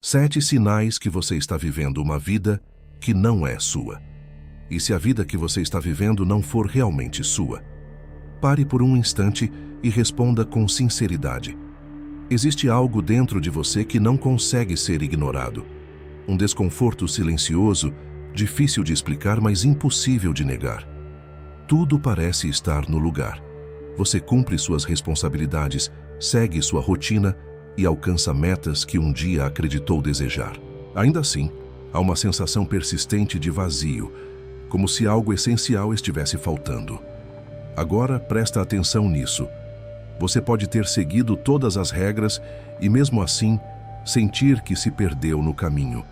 7 sinais que você está vivendo uma vida que não é sua. E se a vida que você está vivendo não for realmente sua? Pare por um instante e responda com sinceridade. Existe algo dentro de você que não consegue ser ignorado. Um desconforto silencioso, difícil de explicar, mas impossível de negar. Tudo parece estar no lugar. Você cumpre suas responsabilidades, segue sua rotina e alcança metas que um dia acreditou desejar. Ainda assim, há uma sensação persistente de vazio, como se algo essencial estivesse faltando. Agora, presta atenção nisso. Você pode ter seguido todas as regras e, mesmo assim, sentir que se perdeu no caminho.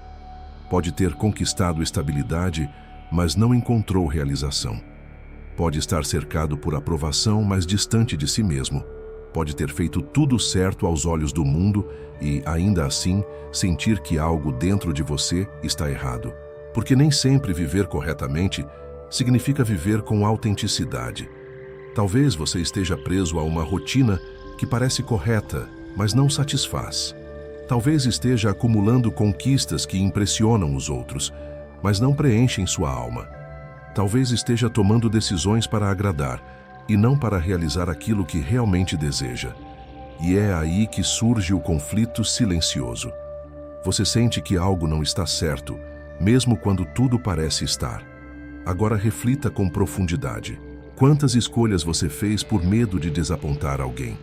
Pode ter conquistado estabilidade, mas não encontrou realização. Pode estar cercado por aprovação, mas distante de si mesmo. Pode ter feito tudo certo aos olhos do mundo e, ainda assim, sentir que algo dentro de você está errado. Porque nem sempre viver corretamente significa viver com autenticidade. Talvez você esteja preso a uma rotina que parece correta, mas não satisfaz. Talvez esteja acumulando conquistas que impressionam os outros, mas não preenchem sua alma. Talvez esteja tomando decisões para agradar e não para realizar aquilo que realmente deseja. E é aí que surge o conflito silencioso. Você sente que algo não está certo, mesmo quando tudo parece estar. Agora reflita com profundidade. Quantas escolhas você fez por medo de desapontar alguém?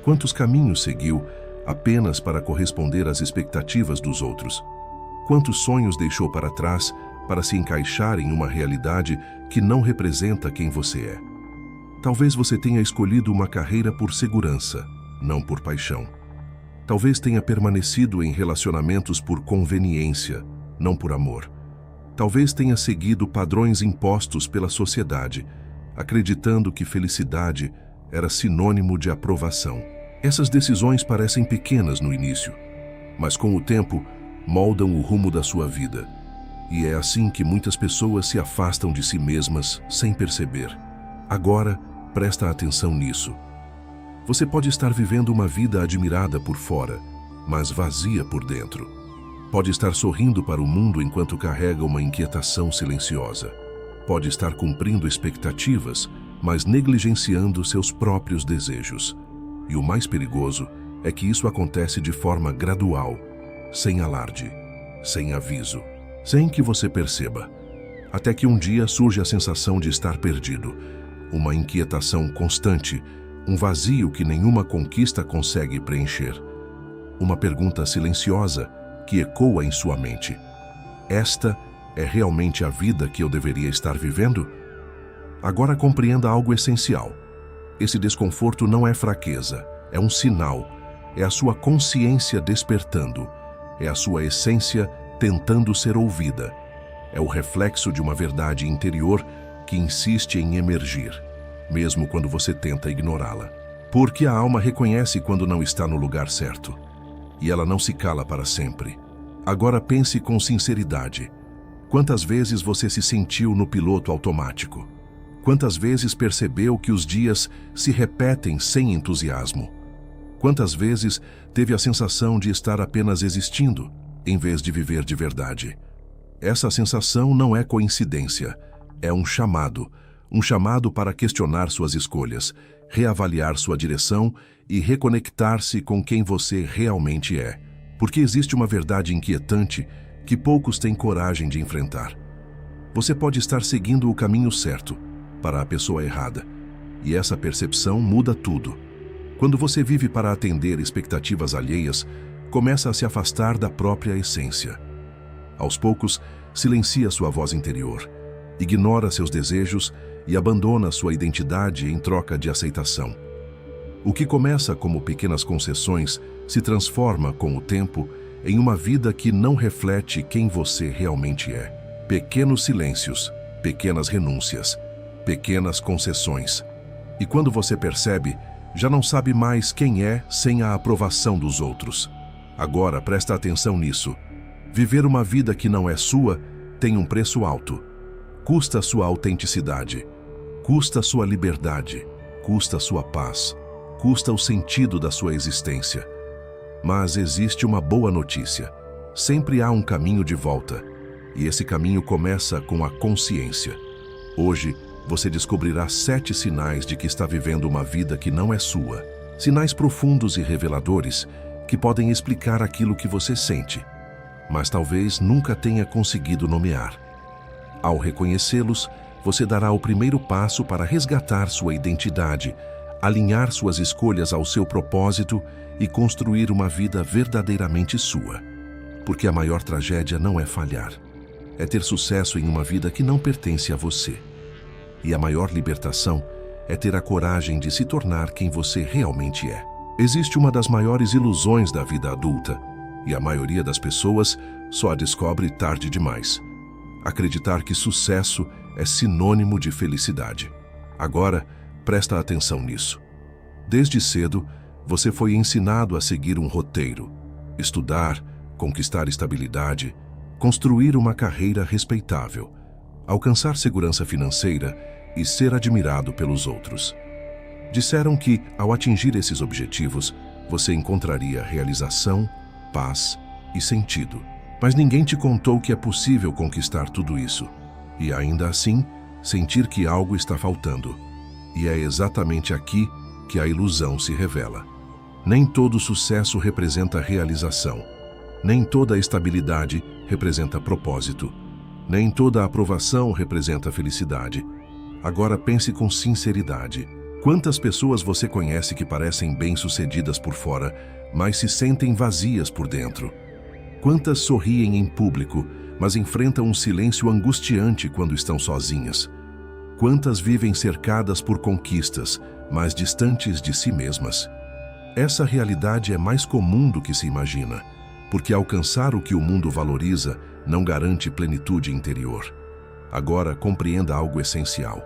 Quantos caminhos seguiu apenas para corresponder às expectativas dos outros? Quantos sonhos deixou para trás para se encaixar em uma realidade que não representa quem você é? Talvez você tenha escolhido uma carreira por segurança, não por paixão. Talvez tenha permanecido em relacionamentos por conveniência, não por amor. Talvez tenha seguido padrões impostos pela sociedade, acreditando que felicidade era sinônimo de aprovação. Essas decisões parecem pequenas no início, mas com o tempo moldam o rumo da sua vida. E é assim que muitas pessoas se afastam de si mesmas sem perceber. Agora, presta atenção nisso. Você pode estar vivendo uma vida admirada por fora, mas vazia por dentro. Pode estar sorrindo para o mundo enquanto carrega uma inquietação silenciosa. Pode estar cumprindo expectativas, mas negligenciando seus próprios desejos. E o mais perigoso é que isso acontece de forma gradual, sem alarde, sem aviso, sem que você perceba. Até que um dia surge a sensação de estar perdido, uma inquietação constante, um vazio que nenhuma conquista consegue preencher. Uma pergunta silenciosa que ecoa em sua mente. Esta é realmente a vida que eu deveria estar vivendo? Agora compreenda algo essencial. Esse desconforto não é fraqueza, é um sinal. É a sua consciência despertando. É a sua essência tentando ser ouvida. É o reflexo de uma verdade interior que insiste em emergir, mesmo quando você tenta ignorá-la. Porque a alma reconhece quando não está no lugar certo. E ela não se cala para sempre. Agora pense com sinceridade. Quantas vezes você se sentiu no piloto automático? Quantas vezes percebeu que os dias se repetem sem entusiasmo? Quantas vezes teve a sensação de estar apenas existindo, em vez de viver de verdade? Essa sensação não é coincidência, é um chamado para questionar suas escolhas, reavaliar sua direção e reconectar-se com quem você realmente é. Porque existe uma verdade inquietante que poucos têm coragem de enfrentar. Você pode estar seguindo o caminho certo para a pessoa errada, e essa percepção muda tudo. Quando você vive para atender expectativas alheias, começa a se afastar da própria essência. Aos poucos, silencia sua voz interior, ignora seus desejos e abandona sua identidade em troca de aceitação. O que começa como pequenas concessões se transforma, com o tempo, em uma vida que não reflete quem você realmente é. Pequenos silêncios, pequenas renúncias, pequenas concessões. E quando você percebe, já não sabe mais quem é sem a aprovação dos outros. Agora presta atenção nisso. Viver uma vida que não é sua tem um preço alto. Custa sua autenticidade, custa sua liberdade, custa sua paz, custa o sentido da sua existência. Mas existe uma boa notícia. Sempre há um caminho de volta, e esse caminho começa com a consciência. Hoje, você descobrirá 7 sinais de que está vivendo uma vida que não é sua. Sinais profundos e reveladores que podem explicar aquilo que você sente, mas talvez nunca tenha conseguido nomear. Ao reconhecê-los, você dará o primeiro passo para resgatar sua identidade, alinhar suas escolhas ao seu propósito e construir uma vida verdadeiramente sua. Porque a maior tragédia não é falhar, é ter sucesso em uma vida que não pertence a você. E a maior libertação é ter a coragem de se tornar quem você realmente é. Existe uma das maiores ilusões da vida adulta, e a maioria das pessoas só a descobre tarde demais. Acreditar que sucesso é sinônimo de felicidade. Agora, presta atenção nisso. Desde cedo, você foi ensinado a seguir um roteiro, estudar, conquistar estabilidade, construir uma carreira respeitável, alcançar segurança financeira e ser admirado pelos outros. Disseram que, ao atingir esses objetivos, você encontraria realização, paz e sentido. Mas ninguém te contou que é possível conquistar tudo isso e, ainda assim, sentir que algo está faltando. E é exatamente aqui que a ilusão se revela. Nem todo sucesso representa realização. Nem toda estabilidade representa propósito. Nem toda aprovação representa felicidade. Agora pense com sinceridade. Quantas pessoas você conhece que parecem bem-sucedidas por fora, mas se sentem vazias por dentro? Quantas sorriem em público, mas enfrentam um silêncio angustiante quando estão sozinhas? Quantas vivem cercadas por conquistas, mas distantes de si mesmas? Essa realidade é mais comum do que se imagina, porque alcançar o que o mundo valoriza não garante plenitude interior. Agora compreenda algo essencial.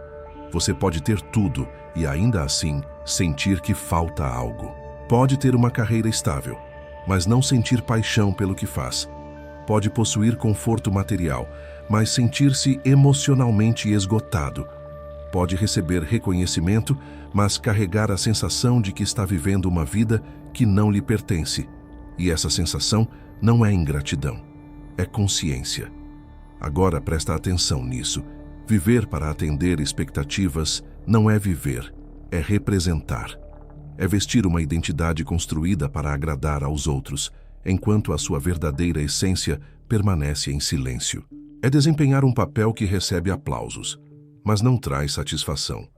Você pode ter tudo e ainda assim sentir que falta algo. Pode ter uma carreira estável, mas não sentir paixão pelo que faz. Pode possuir conforto material, mas sentir-se emocionalmente esgotado. Pode receber reconhecimento, mas carregar a sensação de que está vivendo uma vida que não lhe pertence. E essa sensação não é ingratidão, é consciência. Agora presta atenção nisso. Viver para atender expectativas não é viver, é representar. É vestir uma identidade construída para agradar aos outros, enquanto a sua verdadeira essência permanece em silêncio. É desempenhar um papel que recebe aplausos, mas não traz satisfação.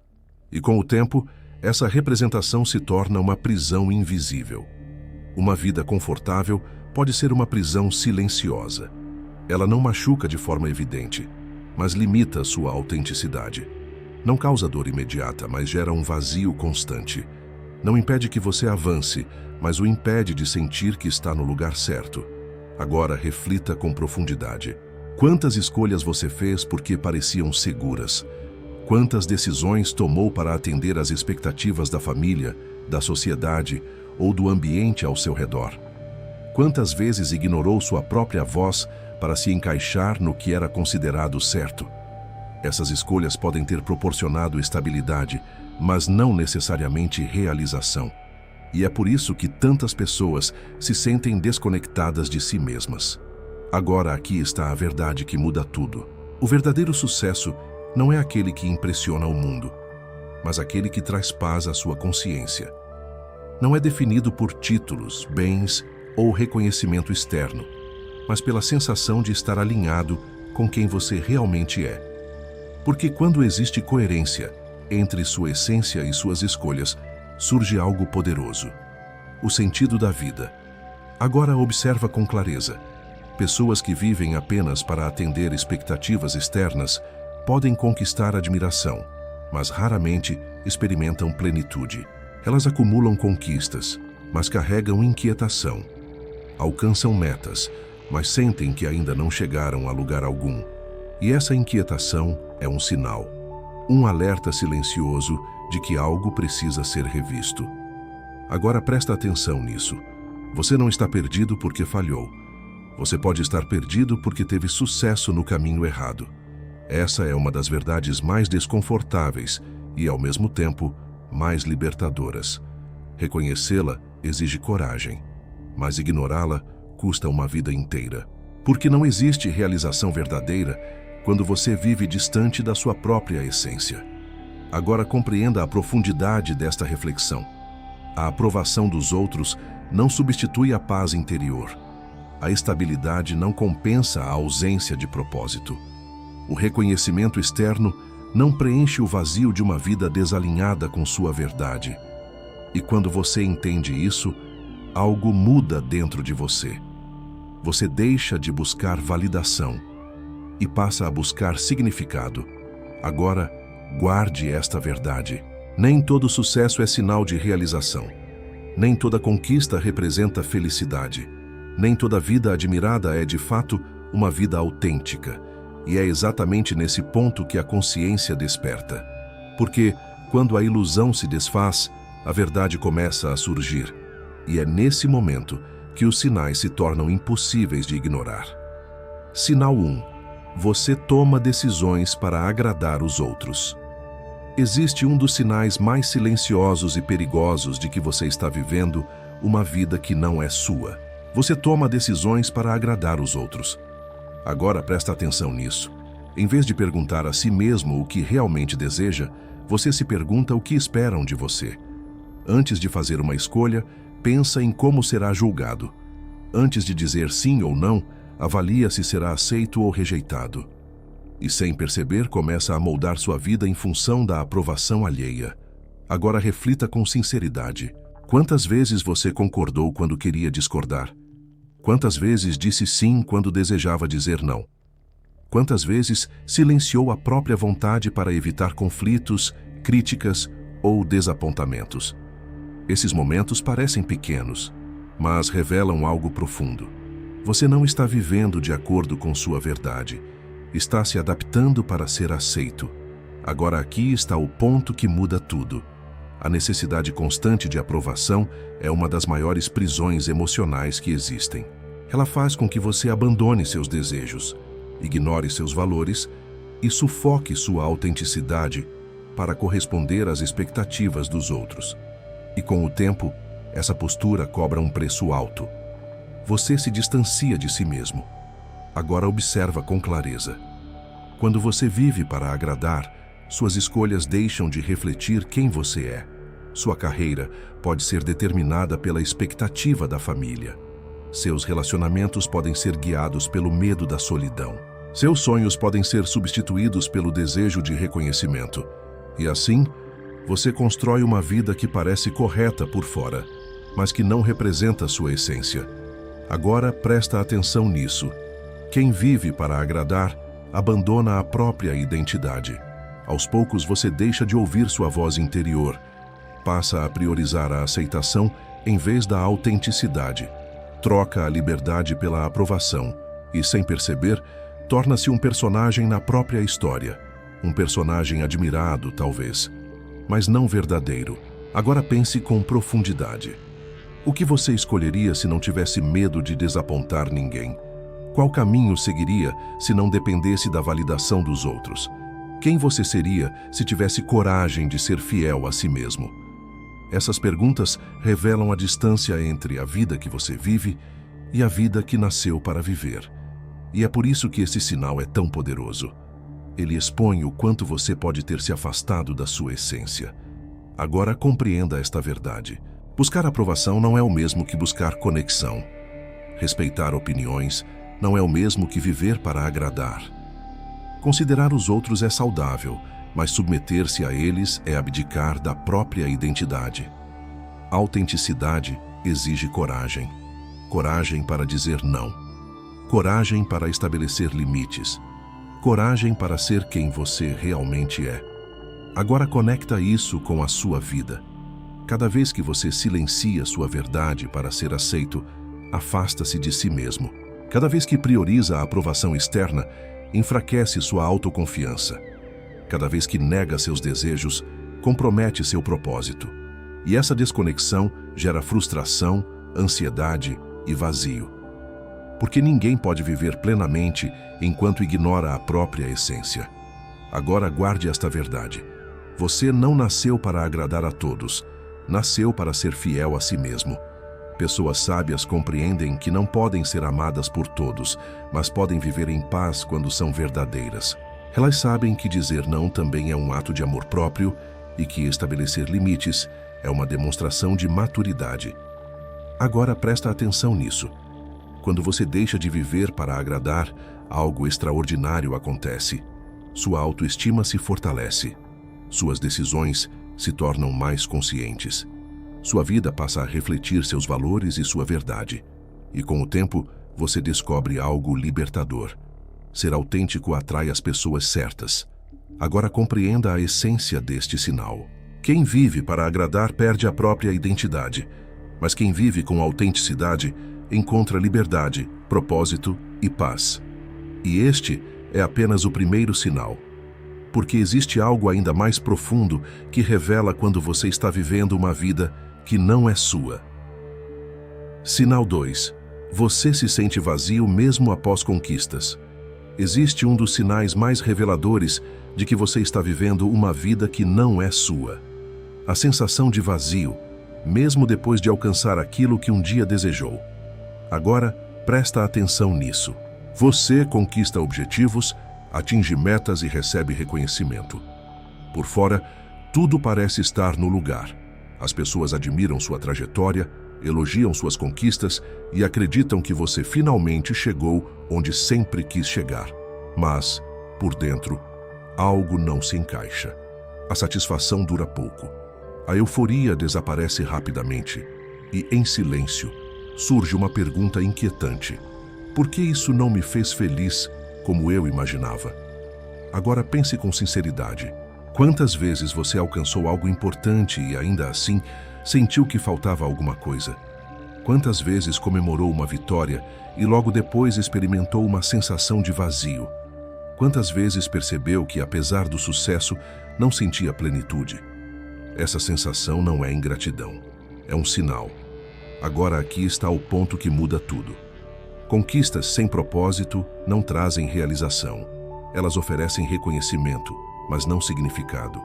E com o tempo, essa representação se torna uma prisão invisível. Uma vida confortável pode ser uma prisão silenciosa. Ela não machuca de forma evidente, mas limita sua autenticidade. Não causa dor imediata, mas gera um vazio constante. Não impede que você avance, mas o impede de sentir que está no lugar certo. Agora reflita com profundidade. Quantas escolhas você fez porque pareciam seguras? Quantas decisões tomou para atender às expectativas da família, da sociedade ou do ambiente ao seu redor? Quantas vezes ignorou sua própria voz para se encaixar no que era considerado certo? Essas escolhas podem ter proporcionado estabilidade, mas não necessariamente realização. E é por isso que tantas pessoas se sentem desconectadas de si mesmas. Agora aqui está a verdade que muda tudo. O verdadeiro sucesso não é aquele que impressiona o mundo, mas aquele que traz paz à sua consciência. Não é definido por títulos, bens ou reconhecimento externo, mas pela sensação de estar alinhado com quem você realmente é. Porque quando existe coerência entre sua essência e suas escolhas, surge algo poderoso: o sentido da vida. Agora observa com clareza. Pessoas que vivem apenas para atender expectativas externas podem conquistar admiração, mas raramente experimentam plenitude. Elas acumulam conquistas, mas carregam inquietação. Alcançam metas, mas sentem que ainda não chegaram a lugar algum. E essa inquietação é um sinal, um alerta silencioso de que algo precisa ser revisto. Agora presta atenção nisso. Você não está perdido porque falhou. Você pode estar perdido porque teve sucesso no caminho errado. Essa é uma das verdades mais desconfortáveis e, ao mesmo tempo, mais libertadoras. Reconhecê-la exige coragem, mas ignorá-la custa uma vida inteira. Porque não existe realização verdadeira quando você vive distante da sua própria essência. Agora compreenda a profundidade desta reflexão. A aprovação dos outros não substitui a paz interior. A estabilidade não compensa a ausência de propósito. O reconhecimento externo não preenche o vazio de uma vida desalinhada com sua verdade. E quando você entende isso, algo muda dentro de você. Você deixa de buscar validação e passa a buscar significado. Agora, guarde esta verdade. Nem todo sucesso é sinal de realização. Nem toda conquista representa felicidade. Nem toda vida admirada é, de fato, uma vida autêntica. E é exatamente nesse ponto que a consciência desperta. Porque, quando a ilusão se desfaz, a verdade começa a surgir. E é nesse momento que os sinais se tornam impossíveis de ignorar. Sinal 1. Você toma decisões para agradar os outros. Existe um dos sinais mais silenciosos e perigosos de que você está vivendo uma vida que não é sua. Você toma decisões para agradar os outros. Agora presta atenção nisso. Em vez de perguntar a si mesmo o que realmente deseja, você se pergunta o que esperam de você. Antes de fazer uma escolha, pensa em como será julgado. Antes de dizer sim ou não, avalia se será aceito ou rejeitado. E sem perceber, começa a moldar sua vida em função da aprovação alheia. Agora reflita com sinceridade. Quantas vezes você concordou quando queria discordar? Quantas vezes disse sim quando desejava dizer não? Quantas vezes silenciou a própria vontade para evitar conflitos, críticas ou desapontamentos? Esses momentos parecem pequenos, mas revelam algo profundo. Você não está vivendo de acordo com sua verdade. Está se adaptando para ser aceito. Agora aqui está o ponto que muda tudo. A necessidade constante de aprovação é uma das maiores prisões emocionais que existem. Ela faz com que você abandone seus desejos, ignore seus valores e sufoque sua autenticidade para corresponder às expectativas dos outros. E com o tempo, essa postura cobra um preço alto. Você se distancia de si mesmo. Agora observa com clareza. Quando você vive para agradar, suas escolhas deixam de refletir quem você é. Sua carreira pode ser determinada pela expectativa da família. Seus relacionamentos podem ser guiados pelo medo da solidão. Seus sonhos podem ser substituídos pelo desejo de reconhecimento. E assim, você constrói uma vida que parece correta por fora, mas que não representa sua essência. Agora presta atenção nisso. Quem vive para agradar, abandona a própria identidade. Aos poucos você deixa de ouvir sua voz interior, passa a priorizar a aceitação em vez da autenticidade, troca a liberdade pela aprovação e, sem perceber, torna-se um personagem na própria história. Um personagem admirado, talvez, mas não verdadeiro. Agora pense com profundidade. O que você escolheria se não tivesse medo de desapontar ninguém? Qual caminho seguiria se não dependesse da validação dos outros? Quem você seria se tivesse coragem de ser fiel a si mesmo? Essas perguntas revelam a distância entre a vida que você vive e a vida que nasceu para viver. E é por isso que esse sinal é tão poderoso. Ele expõe o quanto você pode ter se afastado da sua essência. Agora compreenda esta verdade. Buscar aprovação não é o mesmo que buscar conexão. Respeitar opiniões não é o mesmo que viver para agradar. Considerar os outros é saudável, mas submeter-se a eles é abdicar da própria identidade. Autenticidade exige coragem. Coragem para dizer não. Coragem para estabelecer limites. Coragem para ser quem você realmente é. Agora conecta isso com a sua vida. Cada vez que você silencia sua verdade para ser aceito, afasta-se de si mesmo. Cada vez que prioriza a aprovação externa, enfraquece sua autoconfiança. Cada vez que nega seus desejos, compromete seu propósito. E essa desconexão gera frustração, ansiedade e vazio. Porque ninguém pode viver plenamente enquanto ignora a própria essência. Agora guarde esta verdade. Você não nasceu para agradar a todos. Nasceu para ser fiel a si mesmo. Pessoas sábias compreendem que não podem ser amadas por todos, mas podem viver em paz quando são verdadeiras. Elas sabem que dizer não também é um ato de amor próprio e que estabelecer limites é uma demonstração de maturidade. Agora presta atenção nisso. Quando você deixa de viver para agradar, algo extraordinário acontece. Sua autoestima se fortalece. Suas decisões se tornam mais conscientes. Sua vida passa a refletir seus valores e sua verdade. E com o tempo, você descobre algo libertador. Ser autêntico atrai as pessoas certas. Agora compreenda a essência deste sinal. Quem vive para agradar perde a própria identidade, mas quem vive com autenticidade encontra liberdade, propósito e paz. E este é apenas o primeiro sinal, porque existe algo ainda mais profundo que revela quando você está vivendo uma vida que não é sua. Sinal 2. Você se sente vazio mesmo após conquistas. Existe um dos sinais mais reveladores de que você está vivendo uma vida que não é sua. A sensação de vazio, mesmo depois de alcançar aquilo que um dia desejou. Agora, presta atenção nisso. Você conquista objetivos, atinge metas e recebe reconhecimento. Por fora, tudo parece estar no lugar. As pessoas admiram sua trajetória, elogiam suas conquistas e acreditam que você finalmente chegou onde sempre quis chegar. Mas, por dentro, algo não se encaixa. A satisfação dura pouco. A euforia desaparece rapidamente e, em silêncio, surge uma pergunta inquietante. Por que isso não me fez feliz como eu imaginava? Agora pense com sinceridade. Quantas vezes você alcançou algo importante e, ainda assim, sentiu que faltava alguma coisa? Quantas vezes comemorou uma vitória e logo depois experimentou uma sensação de vazio? Quantas vezes percebeu que, apesar do sucesso, não sentia plenitude? Essa sensação não é ingratidão, é um sinal. Agora aqui está o ponto que muda tudo. Conquistas sem propósito não trazem realização. Elas oferecem reconhecimento, mas não significado.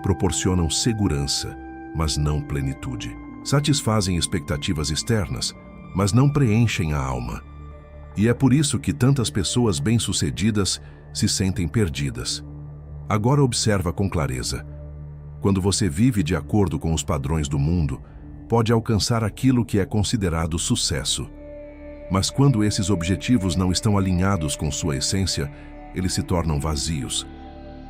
Proporcionam segurança, mas não plenitude. Satisfazem expectativas externas, mas não preenchem a alma. E é por isso que tantas pessoas bem-sucedidas se sentem perdidas. Agora observa com clareza. Quando você vive de acordo com os padrões do mundo, pode alcançar aquilo que é considerado sucesso. Mas quando esses objetivos não estão alinhados com sua essência, eles se tornam vazios.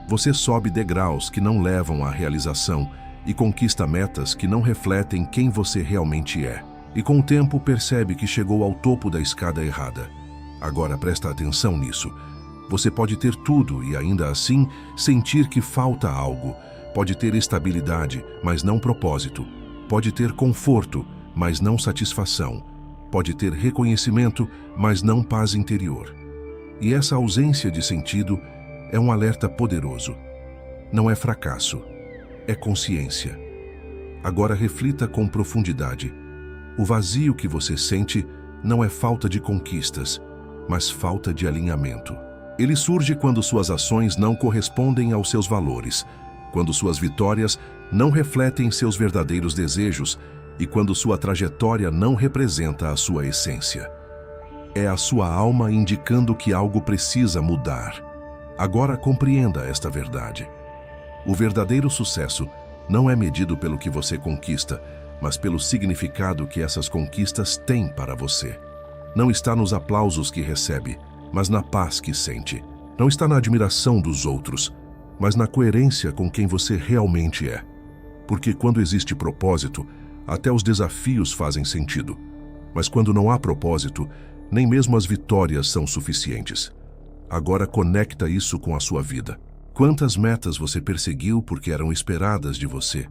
Você sobe degraus que não levam à realização e conquista metas que não refletem quem você realmente é. E com o tempo percebe que chegou ao topo da escada errada. Agora presta atenção nisso. Você pode ter tudo e ainda assim sentir que falta algo. Pode ter estabilidade, mas não propósito. Pode ter conforto, mas não satisfação. Pode ter reconhecimento, mas não paz interior. E essa ausência de sentido é um alerta poderoso. Não é fracasso, é consciência. Agora reflita com profundidade. O vazio que você sente não é falta de conquistas, mas falta de alinhamento. Ele surge quando suas ações não correspondem aos seus valores, quando suas vitórias não refletem seus verdadeiros desejos e quando sua trajetória não representa a sua essência. É a sua alma indicando que algo precisa mudar. Agora compreenda esta verdade. O verdadeiro sucesso não é medido pelo que você conquista, mas pelo significado que essas conquistas têm para você. Não está nos aplausos que recebe, mas na paz que sente. Não está na admiração dos outros, mas na coerência com quem você realmente é. Porque quando existe propósito, até os desafios fazem sentido. Mas quando não há propósito, nem mesmo as vitórias são suficientes. Agora conecta isso com a sua vida. Quantas metas você perseguiu porque eram esperadas de você?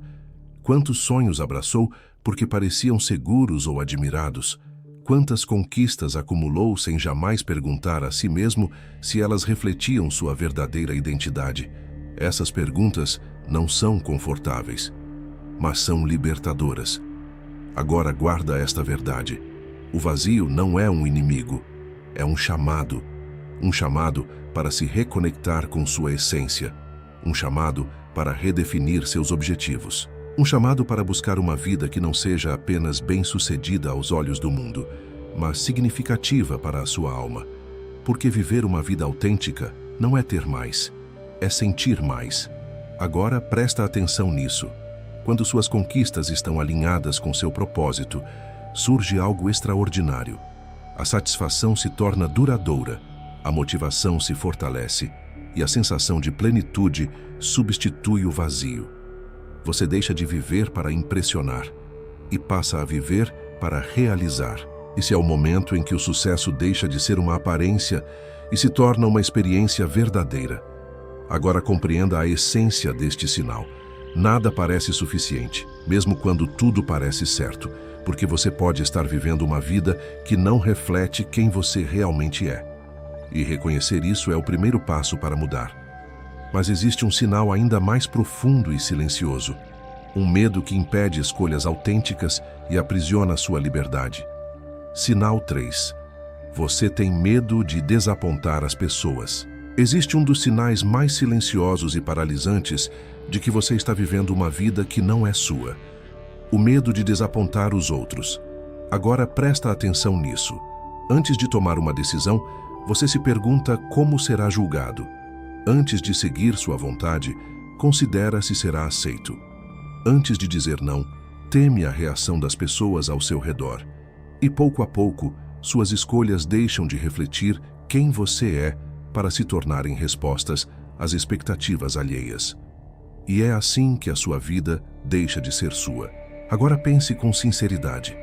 Quantos sonhos abraçou porque pareciam seguros ou admirados? Quantas conquistas acumulou sem jamais perguntar a si mesmo se elas refletiam sua verdadeira identidade? Essas perguntas não são confortáveis, mas são libertadoras. Agora guarda esta verdade. O vazio não é um inimigo, é um chamado. Um chamado para se reconectar com sua essência. Um chamado para redefinir seus objetivos. Um chamado para buscar uma vida que não seja apenas bem-sucedida aos olhos do mundo, mas significativa para a sua alma. Porque viver uma vida autêntica não é ter mais, é sentir mais. Agora presta atenção nisso. Quando suas conquistas estão alinhadas com seu propósito, surge algo extraordinário. A satisfação se torna duradoura, a motivação se fortalece e a sensação de plenitude substitui o vazio. Você deixa de viver para impressionar e passa a viver para realizar. Esse é o momento em que o sucesso deixa de ser uma aparência e se torna uma experiência verdadeira. Agora compreenda a essência deste sinal. Nada parece suficiente, mesmo quando tudo parece certo, porque você pode estar vivendo uma vida que não reflete quem você realmente é. E reconhecer isso é o primeiro passo para mudar. Mas existe um sinal ainda mais profundo e silencioso. Um medo que impede escolhas autênticas e aprisiona sua liberdade. Sinal 3. Você tem medo de desapontar as pessoas. Existe um dos sinais mais silenciosos e paralisantes de que você está vivendo uma vida que não é sua. O medo de desapontar os outros. Agora presta atenção nisso. Antes de tomar uma decisão, você se pergunta como será julgado. Antes de seguir sua vontade, considera se será aceito. Antes de dizer não, teme a reação das pessoas ao seu redor. E pouco a pouco, suas escolhas deixam de refletir quem você é para se tornarem respostas às expectativas alheias. E é assim que a sua vida deixa de ser sua. Agora pense com sinceridade.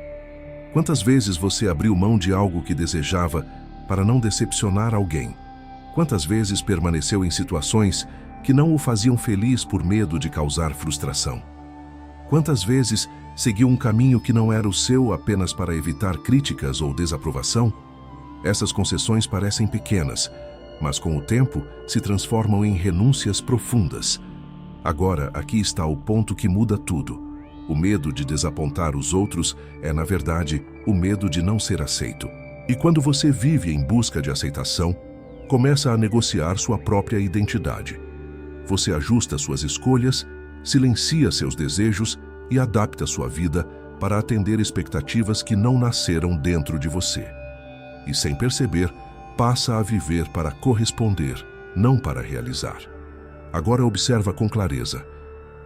Quantas vezes você abriu mão de algo que desejava para não decepcionar alguém? Quantas vezes permaneceu em situações que não o faziam feliz por medo de causar frustração? Quantas vezes seguiu um caminho que não era o seu apenas para evitar críticas ou desaprovação? Essas concessões parecem pequenas, mas com o tempo se transformam em renúncias profundas. Agora, aqui está o ponto que muda tudo. O medo de desapontar os outros é, na verdade, o medo de não ser aceito. E quando você vive em busca de aceitação, começa a negociar sua própria identidade. Você ajusta suas escolhas, silencia seus desejos e adapta sua vida para atender expectativas que não nasceram dentro de você. E sem perceber, passa a viver para corresponder, não para realizar. Agora observa com clareza.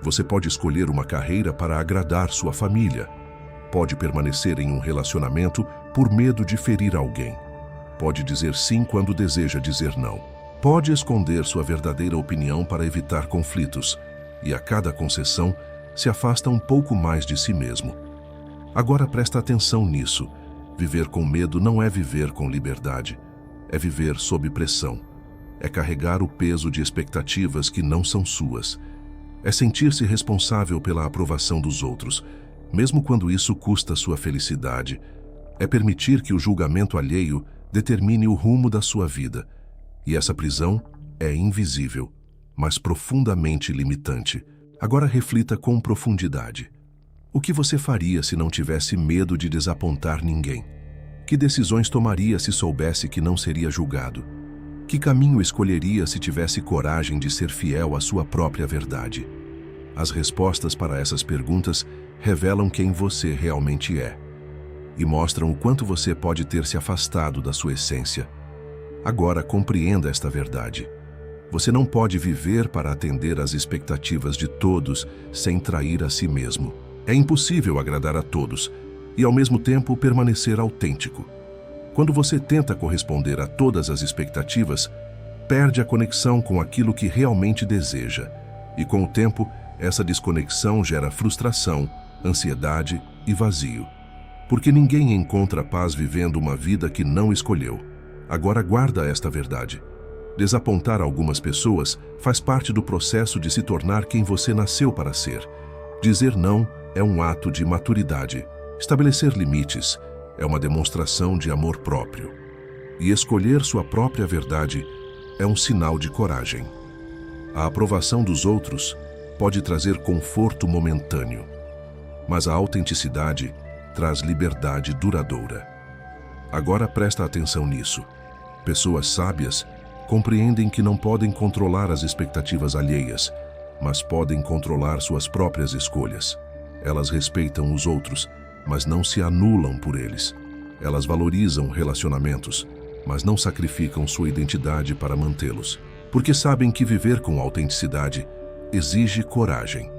Você pode escolher uma carreira para agradar sua família. Pode permanecer em um relacionamento por medo de ferir alguém. Pode dizer sim quando deseja dizer não. Pode esconder sua verdadeira opinião para evitar conflitos. E a cada concessão, se afasta um pouco mais de si mesmo. Agora presta atenção nisso. Viver com medo não é viver com liberdade. É viver sob pressão. É carregar o peso de expectativas que não são suas. É sentir-se responsável pela aprovação dos outros, mesmo quando isso custa sua felicidade. É permitir que o julgamento alheio determine o rumo da sua vida. E essa prisão é invisível, mas profundamente limitante. Agora reflita com profundidade. O que você faria se não tivesse medo de desapontar ninguém? Que decisões tomaria se soubesse que não seria julgado? Que caminho escolheria se tivesse coragem de ser fiel à sua própria verdade? As respostas para essas perguntas revelam quem você realmente é e mostram o quanto você pode ter se afastado da sua essência. Agora compreenda esta verdade. Você não pode viver para atender às expectativas de todos sem trair a si mesmo. É impossível agradar a todos e, ao mesmo tempo, permanecer autêntico. Quando você tenta corresponder a todas as expectativas, perde a conexão com aquilo que realmente deseja. E, com o tempo, essa desconexão gera frustração, ansiedade e vazio. Porque ninguém encontra paz vivendo uma vida que não escolheu. Agora guarda esta verdade. Desapontar algumas pessoas faz parte do processo de se tornar quem você nasceu para ser. Dizer não é um ato de maturidade. Estabelecer limites é uma demonstração de amor próprio. E escolher sua própria verdade é um sinal de coragem. A aprovação dos outros pode trazer conforto momentâneo, mas a autenticidade traz liberdade duradoura. Agora presta atenção nisso. Pessoas sábias compreendem que não podem controlar as expectativas alheias, mas podem controlar suas próprias escolhas. Elas respeitam os outros, mas não se anulam por eles. Elas valorizam relacionamentos, mas não sacrificam sua identidade para mantê-los, porque sabem que viver com autenticidade exige coragem.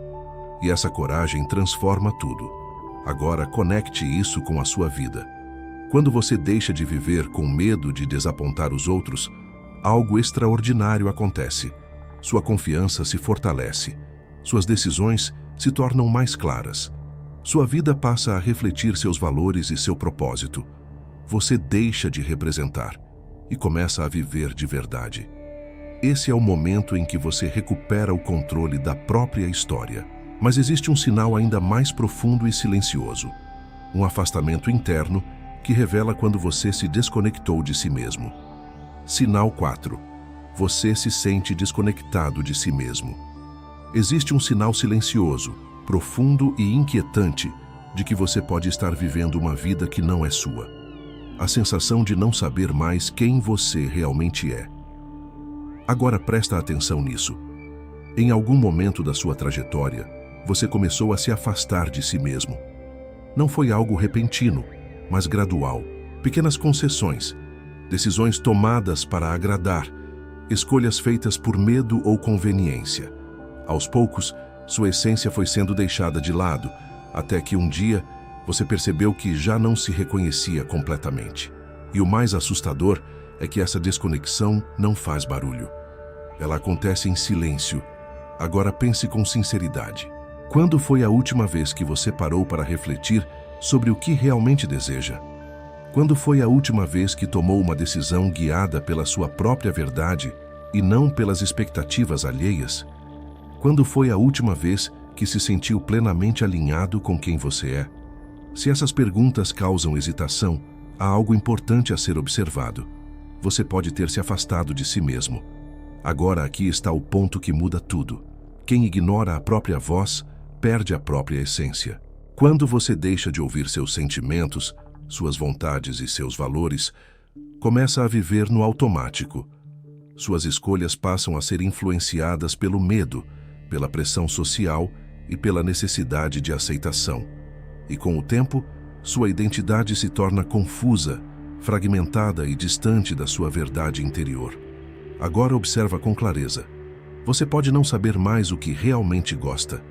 E essa coragem transforma tudo. Agora conecte isso com a sua vida. Quando você deixa de viver com medo de desapontar os outros, algo extraordinário acontece. Sua confiança se fortalece. Suas decisões se tornam mais claras. Sua vida passa a refletir seus valores e seu propósito. Você deixa de representar e começa a viver de verdade. Esse é o momento em que você recupera o controle da própria história. Mas existe um sinal ainda mais profundo e silencioso. Um afastamento interno que revela quando você se desconectou de si mesmo. Sinal 4. Você se sente desconectado de si mesmo. Existe um sinal silencioso, profundo e inquietante de que você pode estar vivendo uma vida que não é sua. A sensação de não saber mais quem você realmente é. Agora presta atenção nisso. Em algum momento da sua trajetória, você começou a se afastar de si mesmo. Não foi algo repentino, mas gradual. Pequenas concessões, decisões tomadas para agradar, escolhas feitas por medo ou conveniência. Aos poucos, sua essência foi sendo deixada de lado, até que um dia você percebeu que já não se reconhecia completamente. E o mais assustador é que essa desconexão não faz barulho. Ela acontece em silêncio. Agora pense com sinceridade. Quando foi a última vez que você parou para refletir sobre o que realmente deseja? Quando foi a última vez que tomou uma decisão guiada pela sua própria verdade e não pelas expectativas alheias? Quando foi a última vez que se sentiu plenamente alinhado com quem você é? Se essas perguntas causam hesitação, há algo importante a ser observado. Você pode ter se afastado de si mesmo. Agora aqui está o ponto que muda tudo. Quem ignora a própria voz, perde a própria essência. Quando você deixa de ouvir seus sentimentos, suas vontades e seus valores, começa a viver no automático. Suas escolhas passam a ser influenciadas pelo medo, pela pressão social e pela necessidade de aceitação. E com o tempo, sua identidade se torna confusa, fragmentada e distante da sua verdade interior. Agora observa com clareza. Você pode não saber mais o que realmente gosta.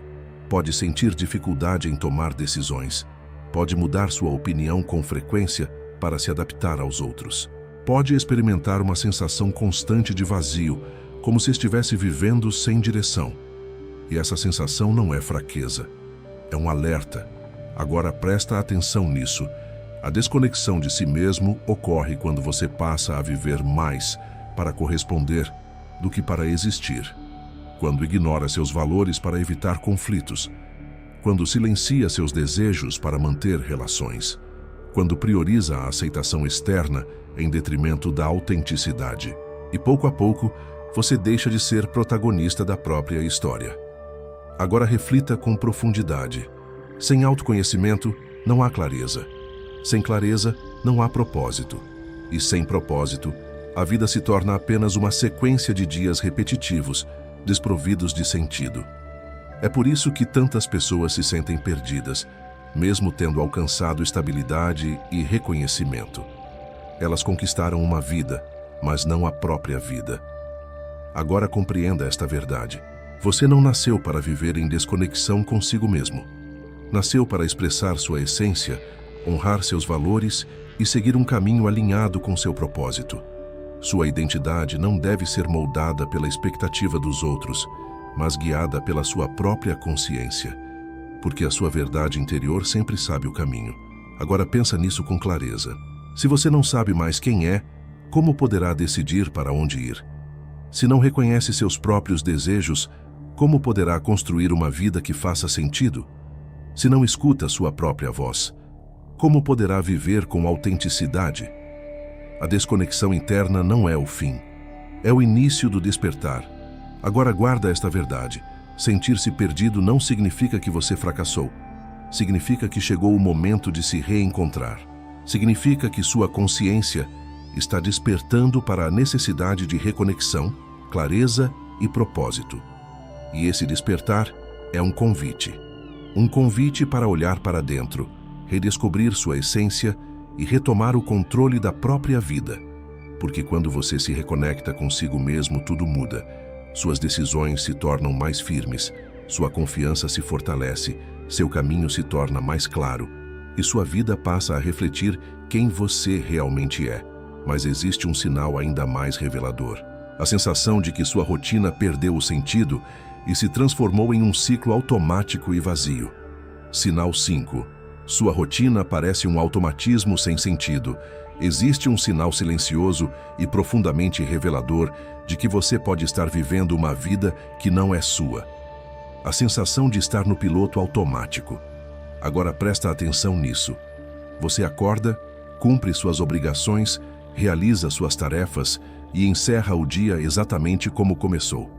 Pode sentir dificuldade em tomar decisões. Pode mudar sua opinião com frequência para se adaptar aos outros. Pode experimentar uma sensação constante de vazio, como se estivesse vivendo sem direção. E essa sensação não é fraqueza, é um alerta. Agora presta atenção nisso. A desconexão de si mesmo ocorre quando você passa a viver mais para corresponder do que para existir. Quando ignora seus valores para evitar conflitos. Quando silencia seus desejos para manter relações. Quando prioriza a aceitação externa em detrimento da autenticidade. E pouco a pouco, você deixa de ser protagonista da própria história. Agora reflita com profundidade. Sem autoconhecimento, não há clareza. Sem clareza, não há propósito. E sem propósito, a vida se torna apenas uma sequência de dias repetitivos, desprovidos de sentido. É por isso que tantas pessoas se sentem perdidas, mesmo tendo alcançado estabilidade e reconhecimento. Elas conquistaram uma vida, mas não a própria vida. Agora compreenda esta verdade. Você não nasceu para viver em desconexão consigo mesmo. Nasceu para expressar sua essência, honrar seus valores e seguir um caminho alinhado com seu propósito. Sua identidade não deve ser moldada pela expectativa dos outros, mas guiada pela sua própria consciência, porque a sua verdade interior sempre sabe o caminho. Agora pensa nisso com clareza. Se você não sabe mais quem é, como poderá decidir para onde ir? Se não reconhece seus próprios desejos, como poderá construir uma vida que faça sentido? Se não escuta sua própria voz, como poderá viver com autenticidade? A desconexão interna não é o fim, é o início do despertar. Agora guarda esta verdade. Sentir-se perdido não significa que você fracassou. Significa que chegou o momento de se reencontrar. Significa que sua consciência está despertando para a necessidade de reconexão, clareza e propósito. E esse despertar é um convite. Um convite para olhar para dentro, redescobrir sua essência e retomar o controle da própria vida. Porque quando você se reconecta consigo mesmo, tudo muda. Suas decisões se tornam mais firmes, sua confiança se fortalece, seu caminho se torna mais claro e sua vida passa a refletir quem você realmente é. Mas existe um sinal ainda mais revelador. A sensação de que sua rotina perdeu o sentido e se transformou em um ciclo automático e vazio. Sinal 5. Sua rotina parece um automatismo sem sentido. Existe um sinal silencioso e profundamente revelador de que você pode estar vivendo uma vida que não é sua. A sensação de estar no piloto automático. Agora presta atenção nisso. Você acorda, cumpre suas obrigações, realiza suas tarefas e encerra o dia exatamente como começou.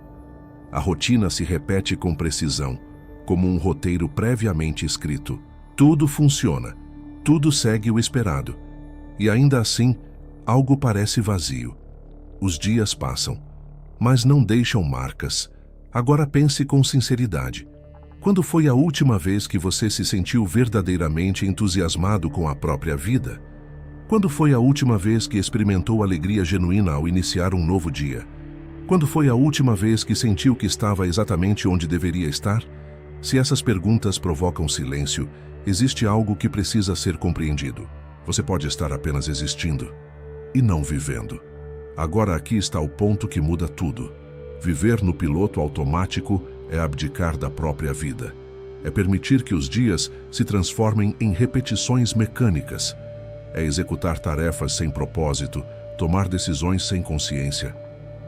A rotina se repete com precisão, como um roteiro previamente escrito. Tudo funciona, tudo segue o esperado. E ainda assim, algo parece vazio. Os dias passam, mas não deixam marcas. Agora pense com sinceridade. Quando foi a última vez que você se sentiu verdadeiramente entusiasmado com a própria vida? Quando foi a última vez que experimentou alegria genuína ao iniciar um novo dia? Quando foi a última vez que sentiu que estava exatamente onde deveria estar? Se essas perguntas provocam silêncio, existe algo que precisa ser compreendido. Você pode estar apenas existindo e não vivendo. Agora aqui está o ponto que muda tudo. Viver no piloto automático é abdicar da própria vida. É permitir que os dias se transformem em repetições mecânicas. É executar tarefas sem propósito, tomar decisões sem consciência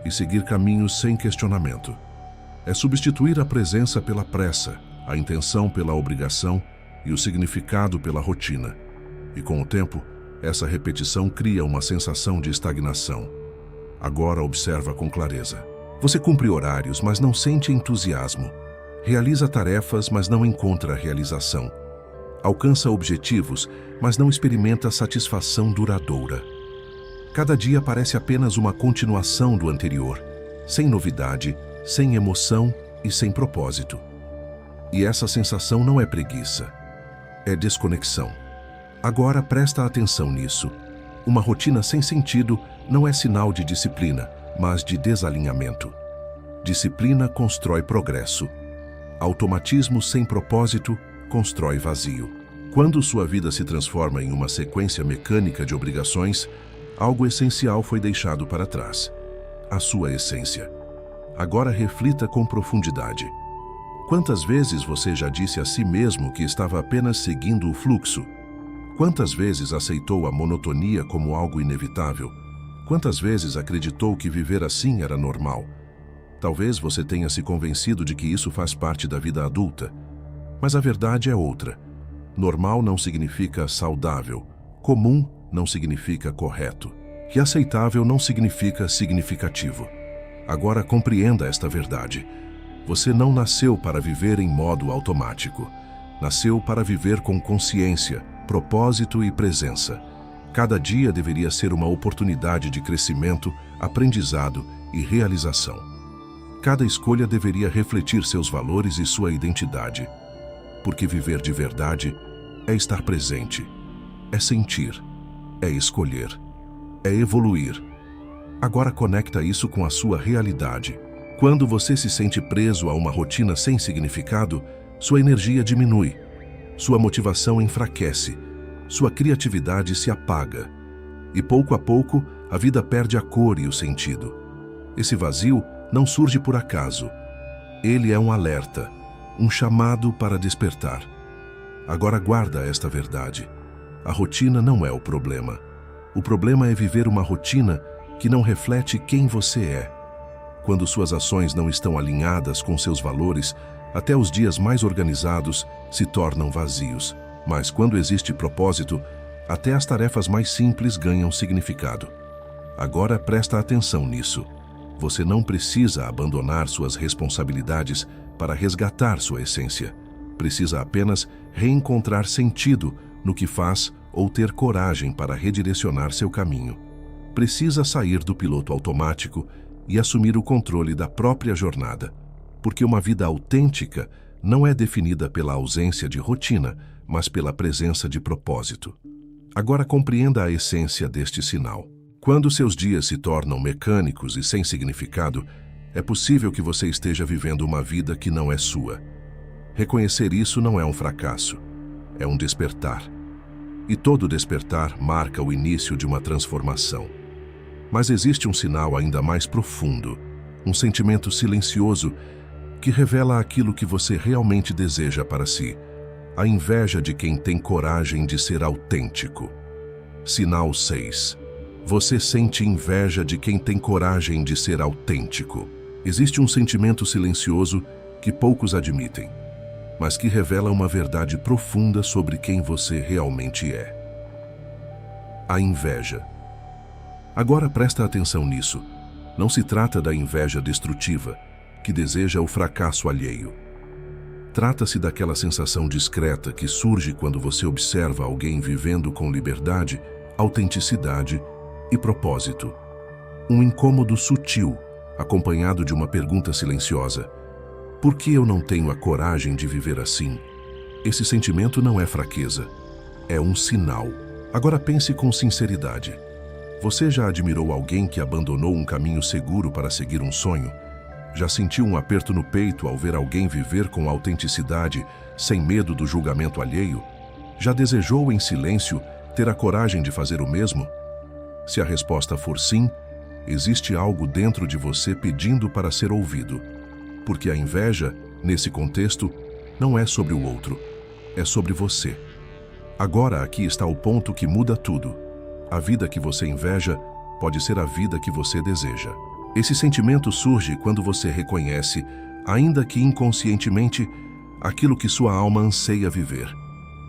e seguir caminhos sem questionamento. É substituir a presença pela pressa, a intenção pela obrigação e o significado pela rotina. E com o tempo, essa repetição cria uma sensação de estagnação. Agora observa com clareza. Você cumpre horários, mas não sente entusiasmo. Realiza tarefas, mas não encontra realização. Alcança objetivos, mas não experimenta satisfação duradoura. Cada dia parece apenas uma continuação do anterior, sem novidade, sem emoção e sem propósito. E essa sensação não é preguiça, é desconexão. Agora presta atenção nisso. Uma rotina sem sentido não é sinal de disciplina, mas de desalinhamento. Disciplina constrói progresso. Automatismo sem propósito constrói vazio. Quando sua vida se transforma em uma sequência mecânica de obrigações, algo essencial foi deixado para trás. A sua essência. Agora reflita com profundidade. Quantas vezes você já disse a si mesmo que estava apenas seguindo o fluxo? Quantas vezes aceitou a monotonia como algo inevitável? Quantas vezes acreditou que viver assim era normal? Talvez você tenha se convencido de que isso faz parte da vida adulta. Mas a verdade é outra. Normal não significa saudável. Comum não significa correto. E aceitável não significa significativo. Agora compreenda esta verdade. Você não nasceu para viver em modo automático. Nasceu para viver com consciência, propósito e presença. Cada dia deveria ser uma oportunidade de crescimento, aprendizado e realização. Cada escolha deveria refletir seus valores e sua identidade. Porque viver de verdade é estar presente, é sentir, é escolher, é evoluir. Agora conecta isso com a sua realidade. Quando você se sente preso a uma rotina sem significado, sua energia diminui, sua motivação enfraquece, sua criatividade se apaga. E pouco a pouco, a vida perde a cor e o sentido. Esse vazio não surge por acaso. Ele é um alerta, um chamado para despertar. Agora guarda esta verdade. A rotina não é o problema. O problema é viver uma rotina que não reflete quem você é. Quando suas ações não estão alinhadas com seus valores, até os dias mais organizados se tornam vazios. Mas quando existe propósito, até as tarefas mais simples ganham significado. Agora presta atenção nisso. Você não precisa abandonar suas responsabilidades para resgatar sua essência. Precisa apenas reencontrar sentido no que faz ou ter coragem para redirecionar seu caminho. Precisa sair do piloto automático e assumir o controle da própria jornada. Porque uma vida autêntica não é definida pela ausência de rotina, mas pela presença de propósito. Agora compreenda a essência deste sinal. Quando seus dias se tornam mecânicos e sem significado, é possível que você esteja vivendo uma vida que não é sua. Reconhecer isso não é um fracasso, é um despertar. E todo despertar marca o início de uma transformação. Mas existe um sinal ainda mais profundo, um sentimento silencioso que revela aquilo que você realmente deseja para si, a inveja de quem tem coragem de ser autêntico. Sinal 6. Você sente inveja de quem tem coragem de ser autêntico. Existe um sentimento silencioso que poucos admitem, mas que revela uma verdade profunda sobre quem você realmente é. A inveja. Agora presta atenção nisso. Não se trata da inveja destrutiva, que deseja o fracasso alheio. Trata-se daquela sensação discreta que surge quando você observa alguém vivendo com liberdade, autenticidade e propósito. Um incômodo sutil, acompanhado de uma pergunta silenciosa. Por que eu não tenho a coragem de viver assim? Esse sentimento não é fraqueza, é um sinal. Agora pense com sinceridade. Você já admirou alguém que abandonou um caminho seguro para seguir um sonho? Já sentiu um aperto no peito ao ver alguém viver com autenticidade, sem medo do julgamento alheio? Já desejou em silêncio ter a coragem de fazer o mesmo? Se a resposta for sim, existe algo dentro de você pedindo para ser ouvido. Porque a inveja, nesse contexto, não é sobre o outro, é sobre você. Agora aqui está o ponto que muda tudo. A vida que você inveja pode ser a vida que você deseja. Esse sentimento surge quando você reconhece, ainda que inconscientemente, aquilo que sua alma anseia viver.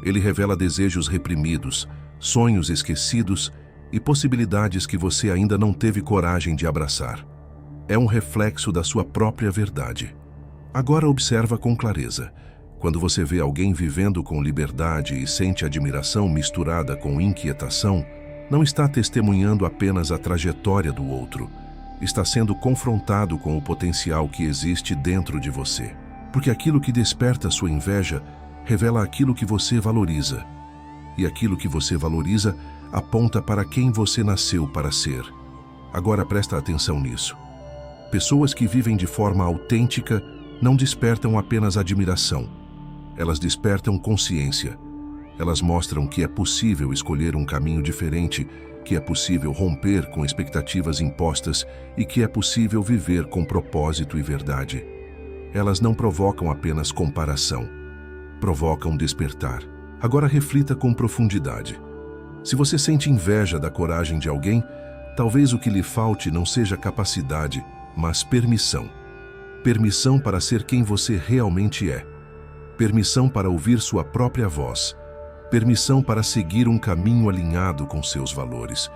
Ele revela desejos reprimidos, sonhos esquecidos e possibilidades que você ainda não teve coragem de abraçar. É um reflexo da sua própria verdade. Agora observa com clareza. Quando você vê alguém vivendo com liberdade e sente admiração misturada com inquietação, não está testemunhando apenas a trajetória do outro, está sendo confrontado com o potencial que existe dentro de você. Porque aquilo que desperta sua inveja revela aquilo que você valoriza. E aquilo que você valoriza aponta para quem você nasceu para ser. Agora presta atenção nisso. Pessoas que vivem de forma autêntica não despertam apenas admiração. Elas despertam consciência. Elas mostram que é possível escolher um caminho diferente, que é possível romper com expectativas impostas e que é possível viver com propósito e verdade. Elas não provocam apenas comparação, provocam despertar. Agora reflita com profundidade. Se você sente inveja da coragem de alguém, talvez o que lhe falte não seja capacidade, mas permissão. Permissão para ser quem você realmente é. Permissão para ouvir sua própria voz. Permissão para seguir um caminho alinhado com seus valores.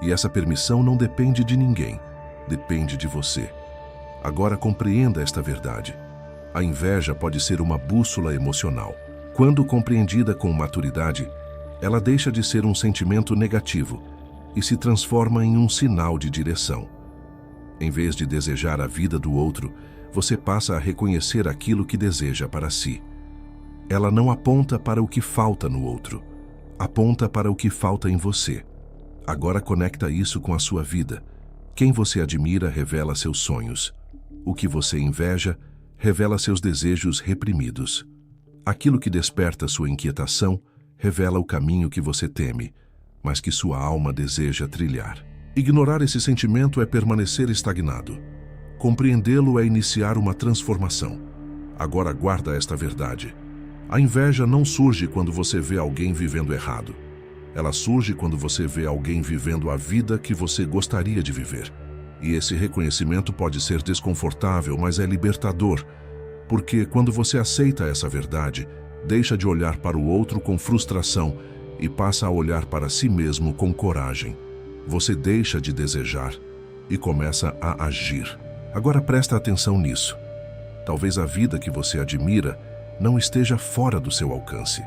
E essa permissão não depende de ninguém, depende de você. Agora compreenda esta verdade. A inveja pode ser uma bússola emocional. Quando compreendida com maturidade, ela deixa de ser um sentimento negativo e se transforma em um sinal de direção. Em vez de desejar a vida do outro, você passa a reconhecer aquilo que deseja para si. Ela não aponta para o que falta no outro, aponta para o que falta em você. Agora conecta isso com a sua vida. Quem você admira revela seus sonhos. O que você inveja revela seus desejos reprimidos. Aquilo que desperta sua inquietação revela o caminho que você teme, mas que sua alma deseja trilhar. Ignorar esse sentimento é permanecer estagnado. Compreendê-lo é iniciar uma transformação. Agora guarda esta verdade. A inveja não surge quando você vê alguém vivendo errado. Ela surge quando você vê alguém vivendo a vida que você gostaria de viver. E esse reconhecimento pode ser desconfortável, mas é libertador. Porque quando você aceita essa verdade, deixa de olhar para o outro com frustração e passa a olhar para si mesmo com coragem. Você deixa de desejar e começa a agir. Agora presta atenção nisso. Talvez a vida que você admira não esteja fora do seu alcance.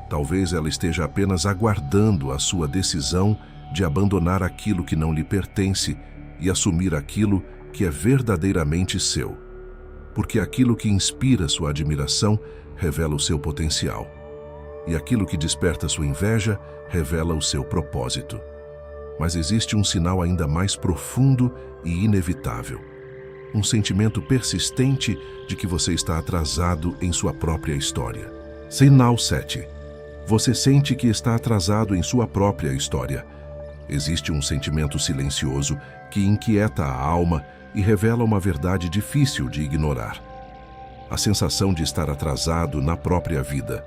Talvez ela esteja apenas aguardando a sua decisão de abandonar aquilo que não lhe pertence e assumir aquilo que é verdadeiramente seu. porque aquilo que inspira sua admiração revela o seu potencial, e aquilo que desperta sua inveja revela o seu propósito. Mas existe um sinal ainda mais profundo e inevitável. Um sentimento persistente de que você está atrasado em sua própria história. Sinal 7. Você sente que está atrasado em sua própria história. Existe um sentimento silencioso que inquieta a alma e revela uma verdade difícil de ignorar. A sensação de estar atrasado na própria vida.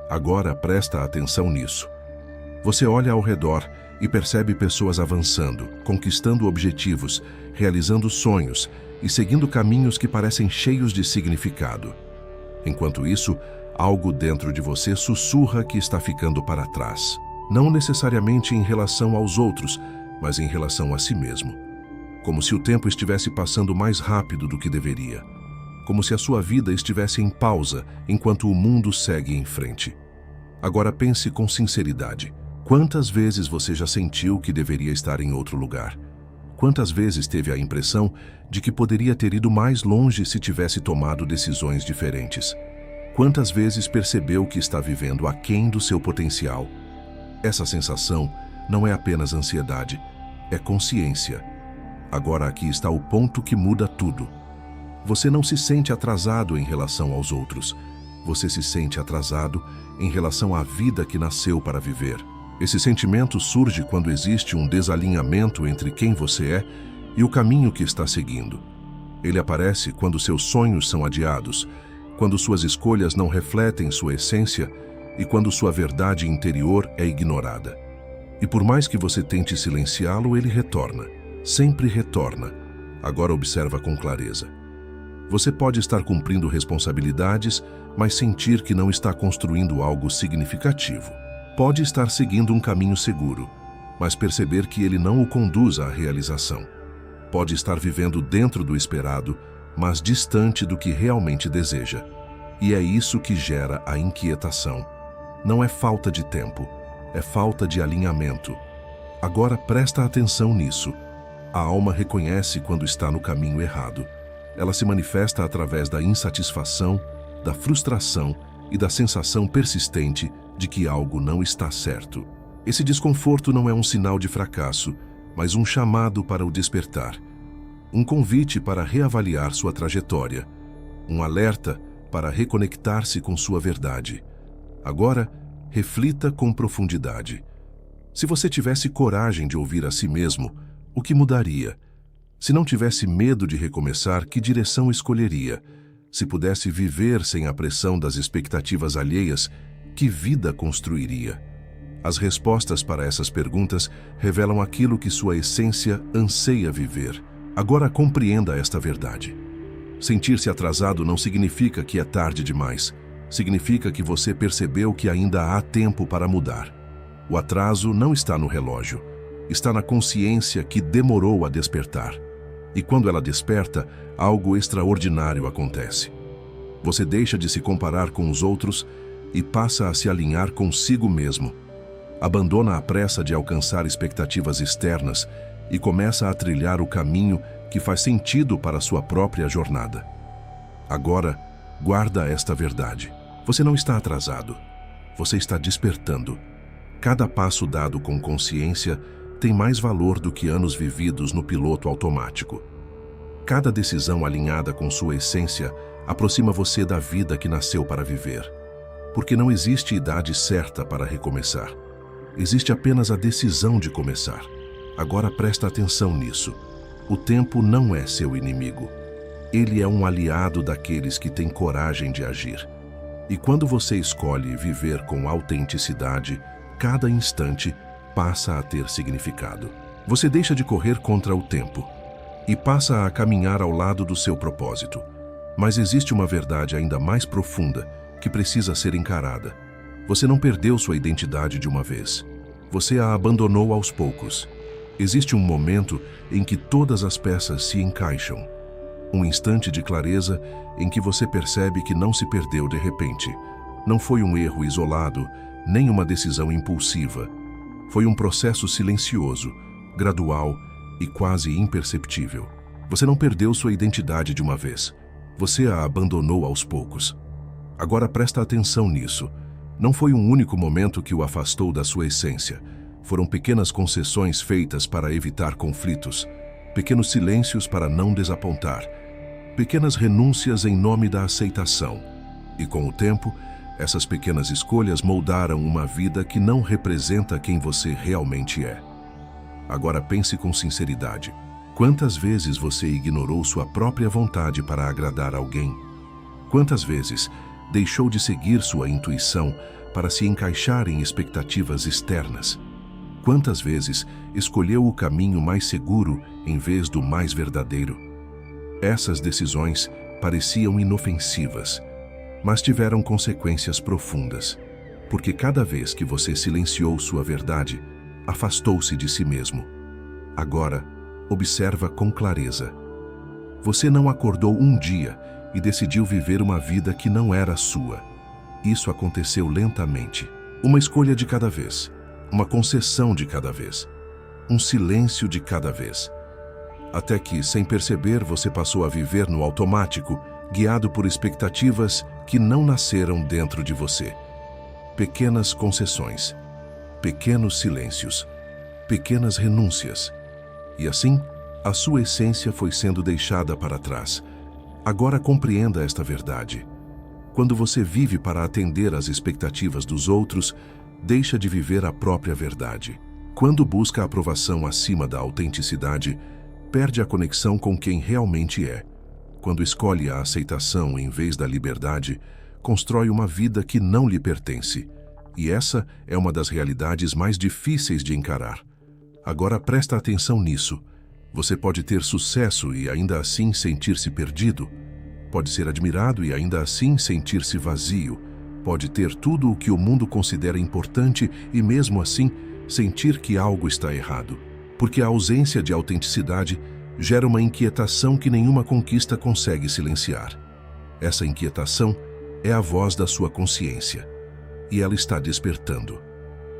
Agora presta atenção nisso. Você olha ao redor e percebe pessoas avançando, conquistando objetivos, realizando sonhos e seguindo caminhos que parecem cheios de significado. Enquanto isso, algo dentro de você sussurra que está ficando para trás. Não necessariamente em relação aos outros, mas em relação a si mesmo. Como se o tempo estivesse passando mais rápido do que deveria. Como se a sua vida estivesse em pausa enquanto o mundo segue em frente. Agora pense com sinceridade. Quantas vezes você já sentiu que deveria estar em outro lugar? Quantas vezes teve a impressão de que poderia ter ido mais longe se tivesse tomado decisões diferentes? Quantas vezes percebeu que está vivendo aquém do seu potencial? Essa sensação não é apenas ansiedade, é consciência. Agora aqui está o ponto que muda tudo. Você não se sente atrasado em relação aos outros. Você se sente atrasado em relação à vida que nasceu para viver. Esse sentimento surge quando existe um desalinhamento entre quem você é e o caminho que está seguindo. Ele aparece quando seus sonhos são adiados, quando suas escolhas não refletem sua essência e quando sua verdade interior é ignorada. E por mais que você tente silenciá-lo, ele retorna. Sempre retorna. Agora observa com clareza. Você pode estar cumprindo responsabilidades, mas sentir que não está construindo algo significativo. Pode estar seguindo um caminho seguro, mas perceber que ele não o conduz à realização. Pode estar vivendo dentro do esperado, mas distante do que realmente deseja. E é isso que gera a inquietação. Não é falta de tempo, é falta de alinhamento. Agora presta atenção nisso. A alma reconhece quando está no caminho errado. Ela se manifesta através da insatisfação, da frustração e da sensação persistente de que algo não está certo. Esse desconforto não é um sinal de fracasso, mas um chamado para o despertar. Um convite para reavaliar sua trajetória. Um alerta para reconectar-se com sua verdade. Agora, reflita com profundidade. Se você tivesse coragem de ouvir a si mesmo, o que mudaria? Se não tivesse medo de recomeçar, que direção escolheria? Se pudesse viver sem a pressão das expectativas alheias, que vida construiria? As respostas para essas perguntas revelam aquilo que sua essência anseia viver. Agora compreenda esta verdade. Sentir-se atrasado não significa que é tarde demais. Significa que você percebeu que ainda há tempo para mudar. O atraso não está no relógio. Está na consciência que demorou a despertar. E quando ela desperta, algo extraordinário acontece. Você deixa de se comparar com os outros e passa a se alinhar consigo mesmo. Abandona a pressa de alcançar expectativas externas e começa a trilhar o caminho que faz sentido para a sua própria jornada. Agora, guarda esta verdade. Você não está atrasado. Você está despertando. Cada passo dado com consciência tem mais valor do que anos vividos no piloto automático. Cada decisão alinhada com sua essência aproxima você da vida que nasceu para viver. Porque não existe idade certa para recomeçar. Existe apenas a decisão de começar. Agora presta atenção nisso. O tempo não é seu inimigo. Ele é um aliado daqueles que têm coragem de agir. E quando você escolhe viver com autenticidade, cada instante passa a ter significado. Você deixa de correr contra o tempo e passa a caminhar ao lado do seu propósito. Mas existe uma verdade ainda mais profunda que precisa ser encarada. Você não perdeu sua identidade de uma vez. Você a abandonou aos poucos. Existe um momento em que todas as peças se encaixam. Um instante de clareza em que você percebe que não se perdeu de repente. Não foi um erro isolado, nem uma decisão impulsiva. Foi um processo silencioso, gradual e quase imperceptível. Você não perdeu sua identidade de uma vez. Você a abandonou aos poucos. Agora presta atenção nisso. Não foi um único momento que o afastou da sua essência. Foram pequenas concessões feitas para evitar conflitos, pequenos silêncios para não desapontar, pequenas renúncias em nome da aceitação. E com o tempo, essas pequenas escolhas moldaram uma vida que não representa quem você realmente é. Agora pense com sinceridade. Quantas vezes você ignorou sua própria vontade para agradar alguém? Quantas vezes deixou de seguir sua intuição para se encaixar em expectativas externas? Quantas vezes escolheu o caminho mais seguro em vez do mais verdadeiro? Essas decisões pareciam inofensivas, mas tiveram consequências profundas, porque cada vez que você silenciou sua verdade, afastou-se de si mesmo. Agora, observa com clareza. Você não acordou um dia e decidiu viver uma vida que não era sua. Isso aconteceu lentamente. Uma escolha de cada vez, uma concessão de cada vez, um silêncio de cada vez. Até que, sem perceber, você passou a viver no automático, guiado por expectativas que não nasceram dentro de você. Pequenas concessões, pequenos silêncios, pequenas renúncias. E assim, a sua essência foi sendo deixada para trás. Agora compreenda esta verdade. Quando você vive para atender às expectativas dos outros, deixa de viver a própria verdade. Quando busca a aprovação acima da autenticidade, perde a conexão com quem realmente é. Quando escolhe a aceitação em vez da liberdade, constrói uma vida que não lhe pertence. E essa é uma das realidades mais difíceis de encarar. Agora presta atenção nisso. Você pode ter sucesso e ainda assim sentir-se perdido. Pode ser admirado e ainda assim sentir-se vazio. Pode ter tudo o que o mundo considera importante e mesmo assim sentir que algo está errado. Porque a ausência de autenticidade gera uma inquietação que nenhuma conquista consegue silenciar. Essa inquietação é a voz da sua consciência. E ela está despertando.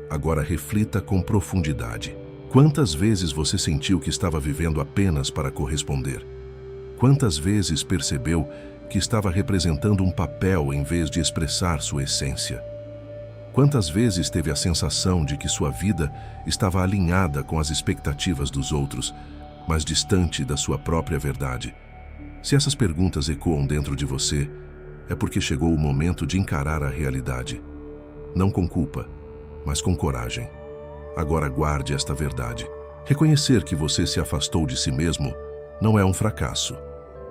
Agora reflita com profundidade. Quantas vezes você sentiu que estava vivendo apenas para corresponder? Quantas vezes percebeu que estava representando um papel em vez de expressar sua essência? Quantas vezes teve a sensação de que sua vida estava alinhada com as expectativas dos outros, mas distante da sua própria verdade? Se essas perguntas ecoam dentro de você, é porque chegou o momento de encarar a realidade. Não com culpa, mas com coragem. Agora guarde esta verdade. Reconhecer que você se afastou de si mesmo não é um fracasso.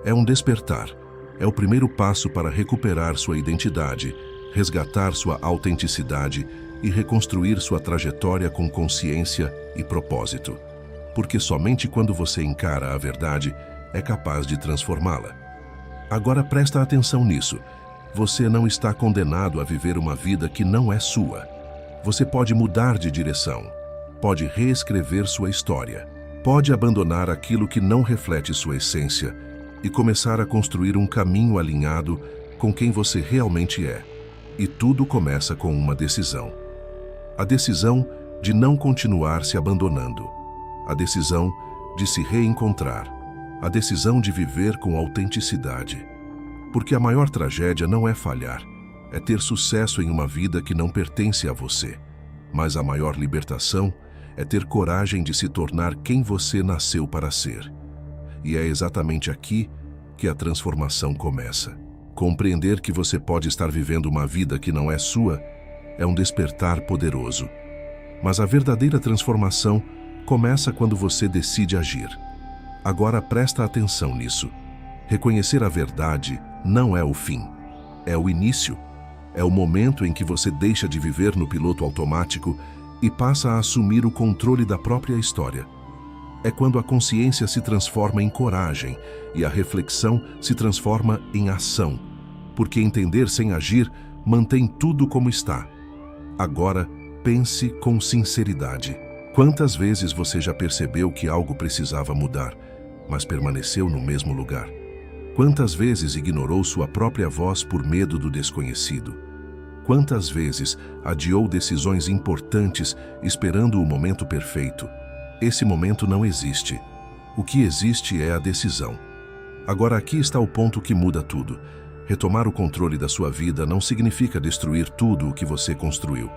É um despertar. É o primeiro passo para recuperar sua identidade, resgatar sua autenticidade e reconstruir sua trajetória com consciência e propósito. Porque somente quando você encara a verdade é capaz de transformá-la. Agora presta atenção nisso. Você não está condenado a viver uma vida que não é sua. Você pode mudar de direção, pode reescrever sua história, pode abandonar aquilo que não reflete sua essência e começar a construir um caminho alinhado com quem você realmente é. E tudo começa com uma decisão. A decisão de não continuar se abandonando. A decisão de se reencontrar. A decisão de viver com autenticidade. Porque a maior tragédia não é falhar, é ter sucesso em uma vida que não pertence a você. Mas a maior libertação é ter coragem de se tornar quem você nasceu para ser. E é exatamente aqui que a transformação começa. Compreender que você pode estar vivendo uma vida que não é sua é um despertar poderoso. Mas a verdadeira transformação começa quando você decide agir. Agora presta atenção nisso. Reconhecer a verdade não é o fim, é o início. É o momento em que você deixa de viver no piloto automático e passa a assumir o controle da própria história. É quando a consciência se transforma em coragem e a reflexão se transforma em ação, porque entender sem agir mantém tudo como está. Agora, pense com sinceridade. Quantas vezes você já percebeu que algo precisava mudar, mas permaneceu no mesmo lugar? Quantas vezes ignorou sua própria voz por medo do desconhecido? Quantas vezes adiou decisões importantes esperando o momento perfeito? Esse momento não existe. O que existe é a decisão. Agora aqui está o ponto que muda tudo. Retomar o controle da sua vida não significa destruir tudo o que você construiu.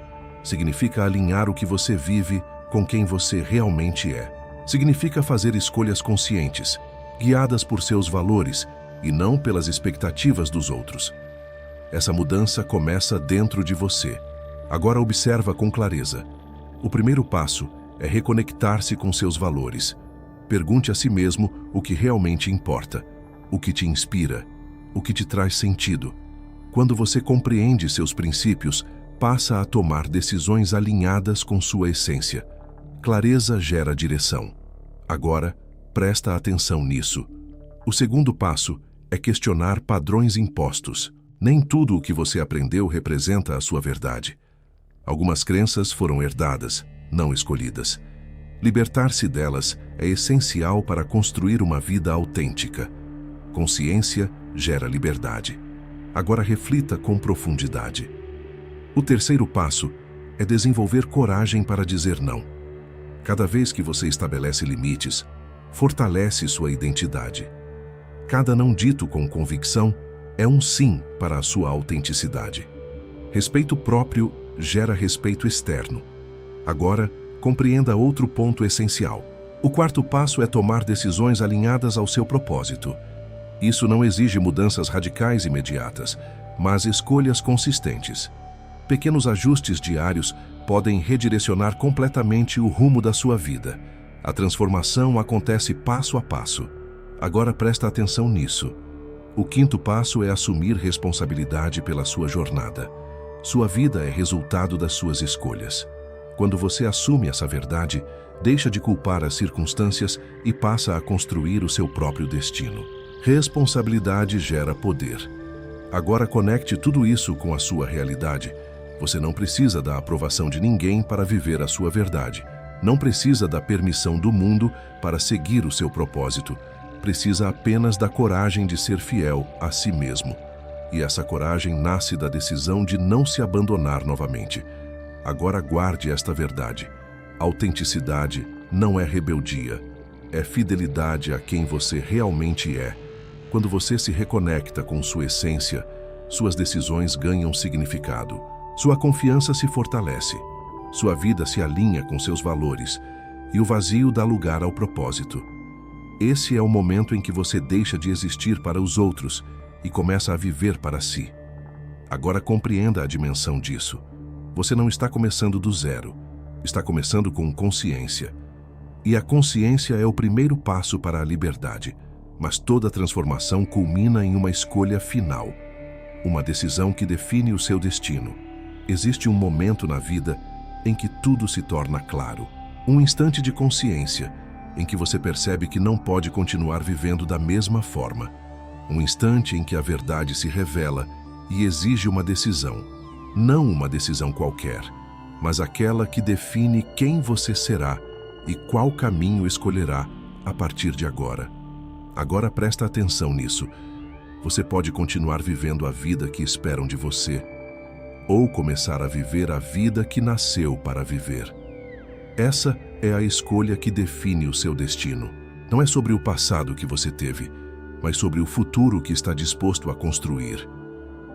Significa alinhar o que você vive com quem você realmente é. Significa fazer escolhas conscientes, guiadas por seus valores e não pelas expectativas dos outros. Essa mudança começa dentro de você. Agora observa com clareza. O primeiro passo é reconectar-se com seus valores. Pergunte a si mesmo o que realmente importa, o que te inspira, o que te traz sentido. Quando você compreende seus princípios, passa a tomar decisões alinhadas com sua essência. Clareza gera direção. Agora, presta atenção nisso. O segundo passo é questionar padrões impostos. Nem tudo o que você aprendeu representa a sua verdade. Algumas crenças foram herdadas, não escolhidas. Libertar-se delas é essencial para construir uma vida autêntica. Consciência gera liberdade. Agora reflita com profundidade. O terceiro passo é desenvolver coragem para dizer não. Cada vez que você estabelece limites, fortalece sua identidade. Cada não dito com convicção é um sim para a sua autenticidade. Respeito próprio gera respeito externo. Agora, compreenda outro ponto essencial. O quarto passo é tomar decisões alinhadas ao seu propósito. Isso não exige mudanças radicais imediatas, mas escolhas consistentes. Pequenos ajustes diários podem redirecionar completamente o rumo da sua vida. A transformação acontece passo a passo. Agora presta atenção nisso. O quinto passo é assumir responsabilidade pela sua jornada. Sua vida é resultado das suas escolhas. Quando você assume essa verdade, deixa de culpar as circunstâncias e passa a construir o seu próprio destino. Responsabilidade gera poder. Agora conecte tudo isso com a sua realidade. Você não precisa da aprovação de ninguém para viver a sua verdade. Não precisa da permissão do mundo para seguir o seu propósito. Precisa apenas da coragem de ser fiel a si mesmo. E essa coragem nasce da decisão de não se abandonar novamente. Agora guarde esta verdade. Autenticidade não é rebeldia. É fidelidade a quem você realmente é. Quando você se reconecta com sua essência, suas decisões ganham significado. Sua confiança se fortalece. Sua vida se alinha com seus valores. E o vazio dá lugar ao propósito. Esse é o momento em que você deixa de existir para os outros e começa a viver para si. Agora compreenda a dimensão disso. Você não está começando do zero. Está começando com consciência. E a consciência é o primeiro passo para a liberdade. Mas toda transformação culmina em uma escolha final. Uma decisão que define o seu destino. Existe um momento na vida em que tudo se torna claro. Um instante de consciência em que você percebe que não pode continuar vivendo da mesma forma. Um instante em que a verdade se revela e exige uma decisão. Não uma decisão qualquer, mas aquela que define quem você será e qual caminho escolherá a partir de agora. Agora presta atenção nisso. Você pode continuar vivendo a vida que esperam de você, ou começar a viver a vida que nasceu para viver. Essa é a escolha que define o seu destino. Não é sobre o passado que você teve, mas sobre o futuro que está disposto a construir.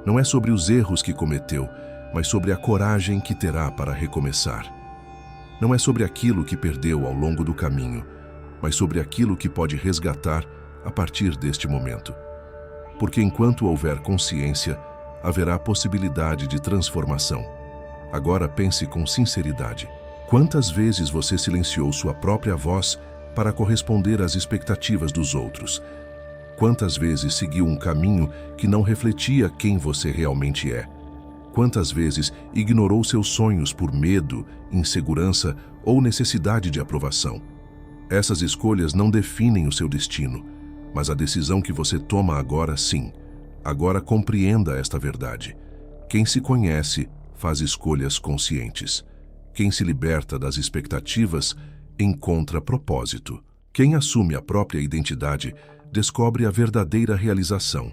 Não é sobre os erros que cometeu, mas sobre a coragem que terá para recomeçar. Não é sobre aquilo que perdeu ao longo do caminho, mas sobre aquilo que pode resgatar a partir deste momento. Porque enquanto houver consciência, haverá possibilidade de transformação. Agora pense com sinceridade. Quantas vezes você silenciou sua própria voz para corresponder às expectativas dos outros? Quantas vezes seguiu um caminho que não refletia quem você realmente é? Quantas vezes ignorou seus sonhos por medo, insegurança ou necessidade de aprovação? Essas escolhas não definem o seu destino, mas a decisão que você toma agora sim. Agora compreenda esta verdade. Quem se conhece faz escolhas conscientes. Quem se liberta das expectativas encontra propósito. Quem assume a própria identidade descobre a verdadeira realização.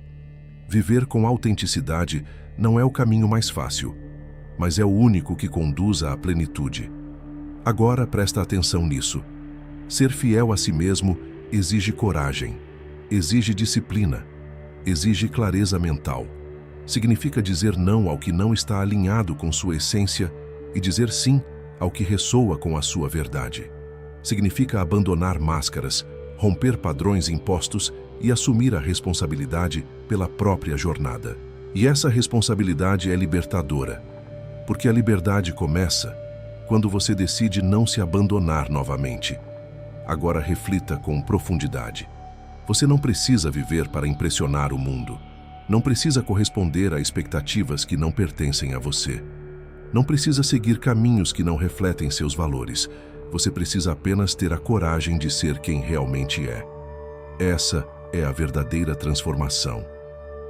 Viver com autenticidade não é o caminho mais fácil, mas é o único que conduz à plenitude. Agora presta atenção nisso. Ser fiel a si mesmo exige coragem. exige disciplina, exige clareza mental. Significa dizer não ao que não está alinhado com sua essência e dizer sim ao que ressoa com a sua verdade. Significa abandonar máscaras, romper padrões impostos e assumir a responsabilidade pela própria jornada. E essa responsabilidade é libertadora, porque a liberdade começa quando você decide não se abandonar novamente. Agora reflita com profundidade. Você não precisa viver para impressionar o mundo. Não precisa corresponder a expectativas que não pertencem a você. Não precisa seguir caminhos que não refletem seus valores. Você precisa apenas ter a coragem de ser quem realmente é. Essa é a verdadeira transformação.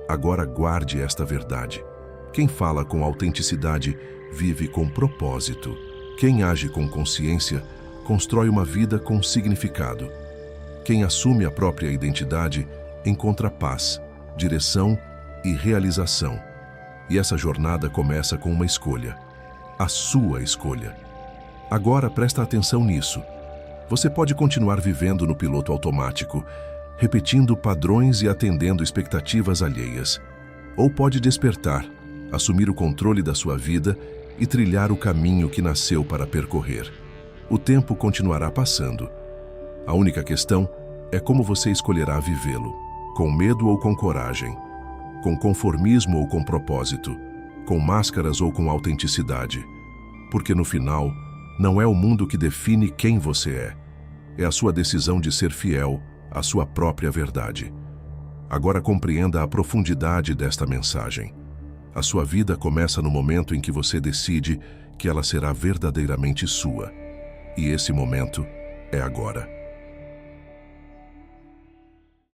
Agora guarde esta verdade. Quem fala com autenticidade vive com propósito. Quem age com consciência constrói uma vida com significado. Quem assume a própria identidade encontra paz, direção e realização. E essa jornada começa com uma escolha. A sua escolha. Agora presta atenção nisso. Você pode continuar vivendo no piloto automático, repetindo padrões e atendendo expectativas alheias. Ou pode despertar, assumir o controle da sua vida e trilhar o caminho que nasceu para percorrer. O tempo continuará passando. A única questão é como você escolherá vivê-lo. Com medo ou com coragem. Com conformismo ou com propósito. Com máscaras ou com autenticidade. Porque no final, não é o mundo que define quem você é. É a sua decisão de ser fiel à sua própria verdade. Agora compreenda a profundidade desta mensagem. A sua vida começa no momento em que você decide que ela será verdadeiramente sua. E esse momento é agora.